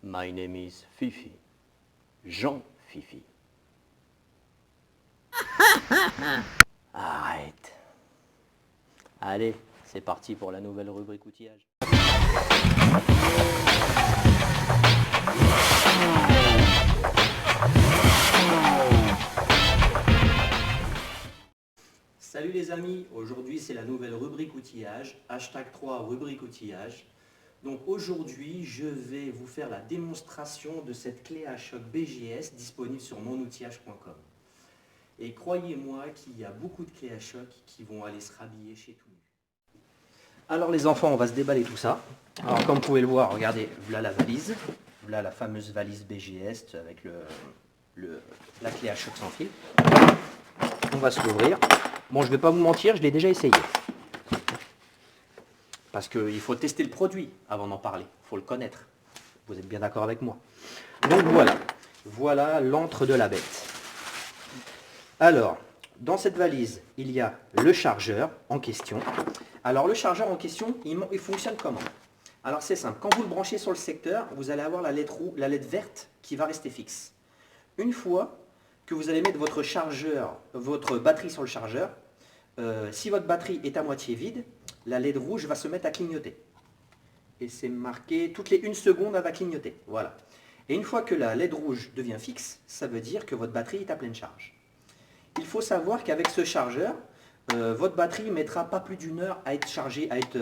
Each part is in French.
My name is Fifi. Jean Fifi. Arrête. Allez, c'est parti pour la nouvelle rubrique outillage. Salut les amis, aujourd'hui c'est la nouvelle rubrique outillage, hashtag 3 rubrique outillage. Donc aujourd'hui je vais vous faire la démonstration de cette clé à choc BGS disponible sur monoutillage.com. Et croyez-moi qu'il y a beaucoup de clés à choc qui vont aller se rhabiller chez tout nu. Alors les enfants, on va se déballer tout ça. Alors comme vous pouvez le voir, regardez, voilà la valise, voilà la fameuse valise BGS avec la clé à choc sans fil. On va se l'ouvrir. Bon, je ne vais pas vous mentir, je l'ai déjà essayé. Parce qu'il faut tester le produit avant d'en parler. Il faut le connaître. Vous êtes bien d'accord avec moi? Donc voilà. Voilà l'antre de la bête. Alors, dans cette valise, il y a le chargeur en question. Alors, le chargeur en question, il fonctionne comment? Alors, c'est simple. Quand vous le branchez sur le secteur, vous allez avoir la LED verte qui va rester fixe. Une fois que vous allez mettre votre batterie sur le chargeur, si votre batterie est à moitié vide, la LED rouge va se mettre à clignoter. Et c'est marqué, toutes les 1 seconde, elle va clignoter. Voilà. Et une fois que la LED rouge devient fixe, ça veut dire que votre batterie est à pleine charge. Il faut savoir qu'avec ce chargeur, votre batterie ne mettra pas plus d'1 heure à être chargée, à être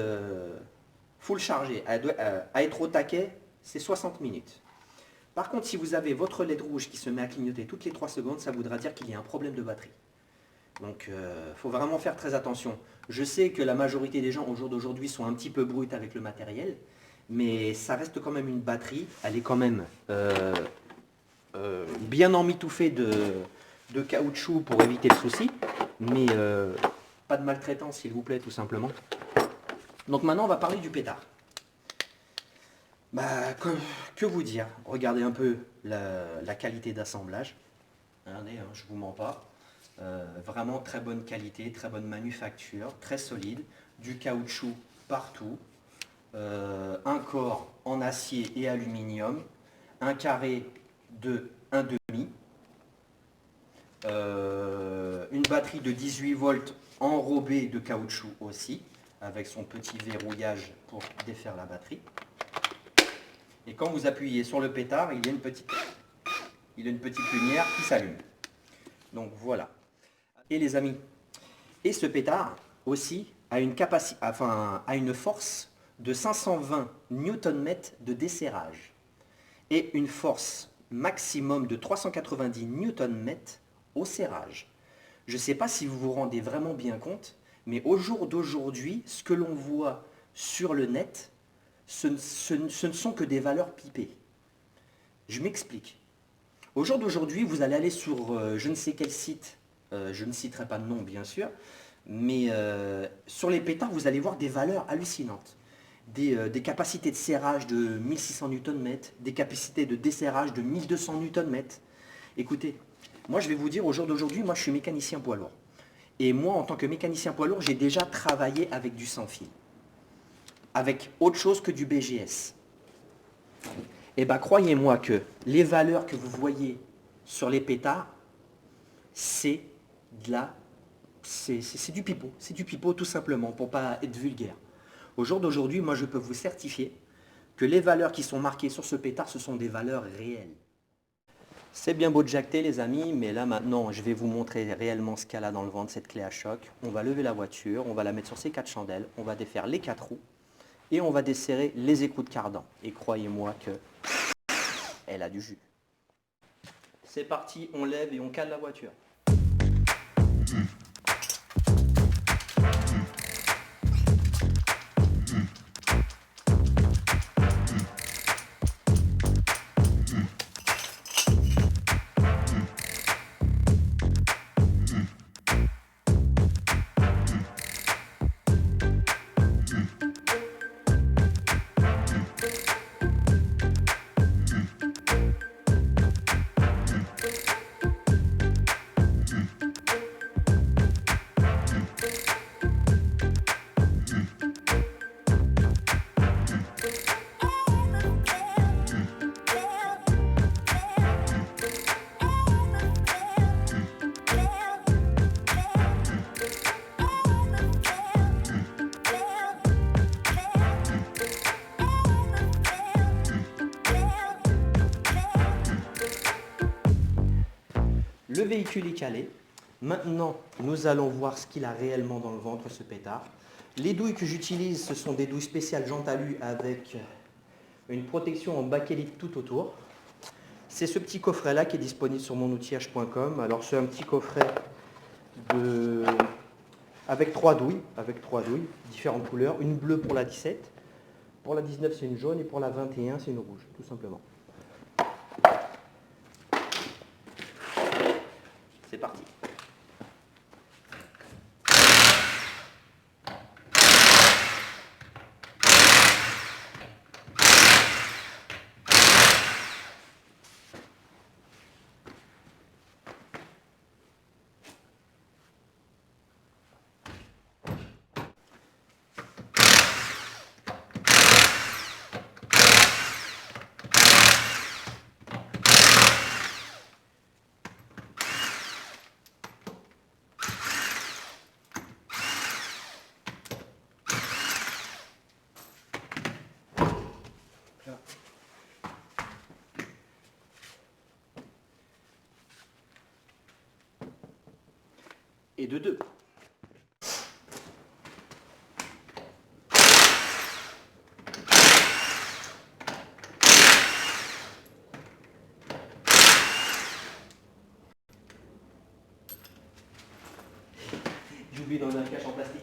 full chargée, à être au taquet, c'est 60 minutes. Par contre, si vous avez votre LED rouge qui se met à clignoter toutes les 3 secondes, ça voudra dire qu'il y a un problème de batterie. Donc, il faut vraiment faire très attention. Je sais que la majorité des gens au jour d'aujourd'hui sont un petit peu brutes avec le matériel, mais ça reste quand même une batterie. Elle est quand même bien emmitoufée de caoutchouc pour éviter le souci, mais pas de maltraitance s'il vous plaît, tout simplement. Donc maintenant, on va parler du pétard. Que vous dire? Regardez un peu la qualité d'assemblage. Regardez, hein, je ne vous mens pas. Vraiment très bonne qualité, très bonne manufacture, très solide, du caoutchouc partout, un corps en acier et aluminium, un carré de 1,5, une batterie de 18 volts enrobée de caoutchouc aussi, avec son petit verrouillage pour défaire la batterie. Et quand vous appuyez sur le pétard, il y a une petite lumière qui s'allume. Donc voilà. Et les amis, et ce pétard aussi a une force de 520 Nm de desserrage et une force maximum de 390 Nm au serrage. Je ne sais pas si vous vous rendez vraiment bien compte, mais au jour d'aujourd'hui, ce que l'on voit sur le net, ce ne sont que des valeurs pipées. Je m'explique. Au jour d'aujourd'hui, vous allez aller sur je ne sais quel site, je ne citerai pas de nom bien sûr, mais sur les pétards, vous allez voir des valeurs hallucinantes. Des capacités de serrage de 1600 Nm, des capacités de desserrage de 1200 Nm. Écoutez, moi je vais vous dire, au jour d'aujourd'hui, moi je suis mécanicien poids lourd. Et moi, en tant que mécanicien poids lourd, j'ai déjà travaillé avec du sans fil. Avec autre chose que du BGS. Et bien croyez-moi que les valeurs que vous voyez sur les pétards, c'est du pipeau. C'est du pipeau tout simplement, pour ne pas être vulgaire. Au jour d'aujourd'hui, moi je peux vous certifier que les valeurs qui sont marquées sur ce pétard, ce sont des valeurs réelles. C'est bien beau de jacter les amis, mais là maintenant je vais vous montrer réellement ce qu'elle a dans le ventre, cette clé à choc. On va lever la voiture, on va la mettre sur ses 4 chandelles, on va défaire les 4 roues et on va desserrer les écrous de cardan. Et croyez-moi que elle a du jus. C'est parti, on lève et on cale la voiture. Le véhicule est calé. Maintenant, nous allons voir ce qu'il a réellement dans le ventre, ce pétard. Les douilles que j'utilise, ce sont des douilles spéciales Jean Talus avec une protection en bakélite tout autour. C'est ce petit coffret-là qui est disponible sur monoutillage.com. Alors, c'est un petit coffret avec trois douilles, différentes couleurs. Une bleue pour la 17, pour la 19 c'est une jaune et pour la 21 c'est une rouge, tout simplement. C'est parti. Et de deux. J'oublie dans un cache en plastique.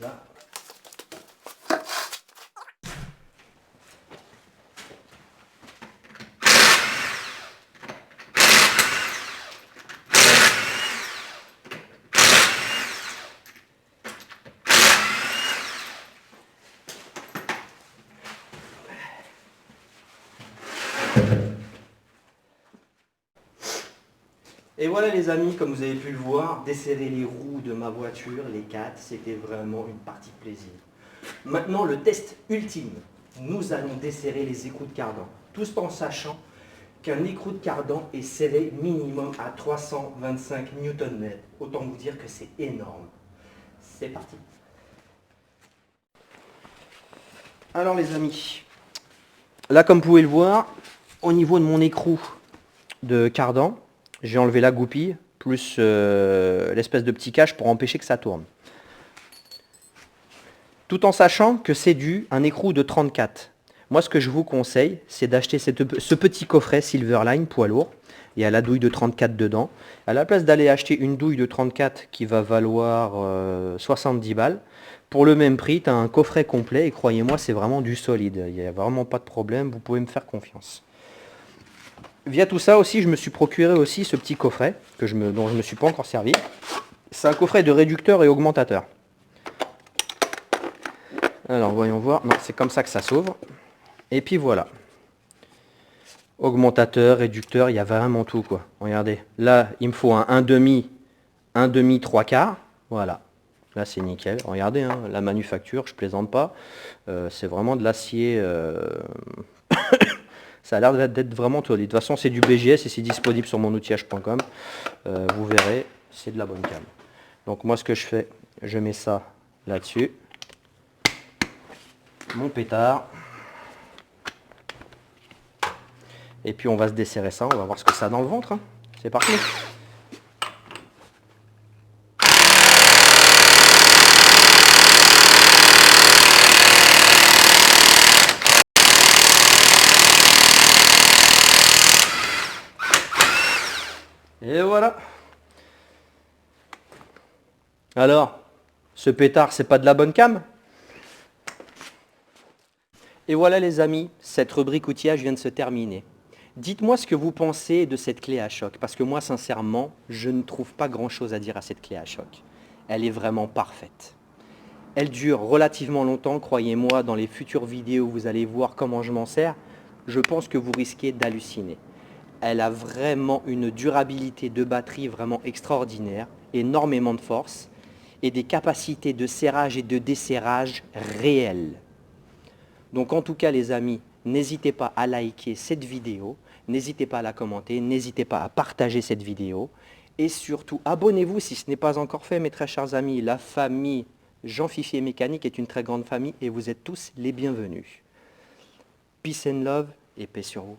Là. Et voilà les amis, comme vous avez pu le voir, desserrer les roues de ma voiture, les 4, c'était vraiment une partie de plaisir. Maintenant le test ultime, nous allons desserrer les écrous de cardan, tout en sachant qu'un écrou de cardan est serré minimum à 325 Nm. Autant vous dire que c'est énorme. C'est parti. Alors les amis, là comme vous pouvez le voir, au niveau de mon écrou de cardan, j'ai enlevé la goupille, plus l'espèce de petit cache pour empêcher que ça tourne. Tout en sachant que c'est un écrou de 34. Moi, ce que je vous conseille, c'est d'acheter ce petit coffret Silverline poids lourd. Il y a la douille de 34 dedans. À la place d'aller acheter une douille de 34 qui va valoir 70 balles, pour le même prix, tu as un coffret complet et croyez-moi, c'est vraiment du solide. Il n'y a vraiment pas de problème, vous pouvez me faire confiance. Via tout ça aussi, je me suis procuré aussi ce petit coffret dont je ne me suis pas encore servi. C'est un coffret de réducteur et augmentateur. Alors voyons voir, non, c'est comme ça que ça s'ouvre. Et puis voilà. Augmentateur, réducteur, il y a vraiment tout quoi. Regardez, là il me faut un 1,5, 3 quarts. Voilà. Là c'est nickel. Regardez, hein, la manufacture, je plaisante pas. C'est vraiment de l'acier. Ça a l'air d'être vraiment solide. De toute façon, c'est du BGS et c'est disponible sur monoutillage.com. Vous verrez, c'est de la bonne cam. Donc moi, ce que je fais, je mets ça là-dessus. Mon pétard. Et puis, on va se desserrer ça. On va voir ce que ça a dans le ventre. Hein. C'est parti. Et voilà. Alors, ce pétard, c'est pas de la bonne cam? Et voilà les amis, cette rubrique outillage vient de se terminer. Dites-moi ce que vous pensez de cette clé à choc, parce que moi sincèrement, je ne trouve pas grand-chose à dire à cette clé à choc. Elle est vraiment parfaite. Elle dure relativement longtemps, croyez-moi, dans les futures vidéos, vous allez voir comment je m'en sers. Je pense que vous risquez d'halluciner. Elle a vraiment une durabilité de batterie vraiment extraordinaire, énormément de force et des capacités de serrage et de desserrage réelles. Donc en tout cas les amis, n'hésitez pas à liker cette vidéo, n'hésitez pas à la commenter, n'hésitez pas à partager cette vidéo et surtout abonnez-vous si ce n'est pas encore fait mes très chers amis, la famille Jean Fifier Mécanique est une très grande famille et vous êtes tous les bienvenus. Peace and love et paix sur vous.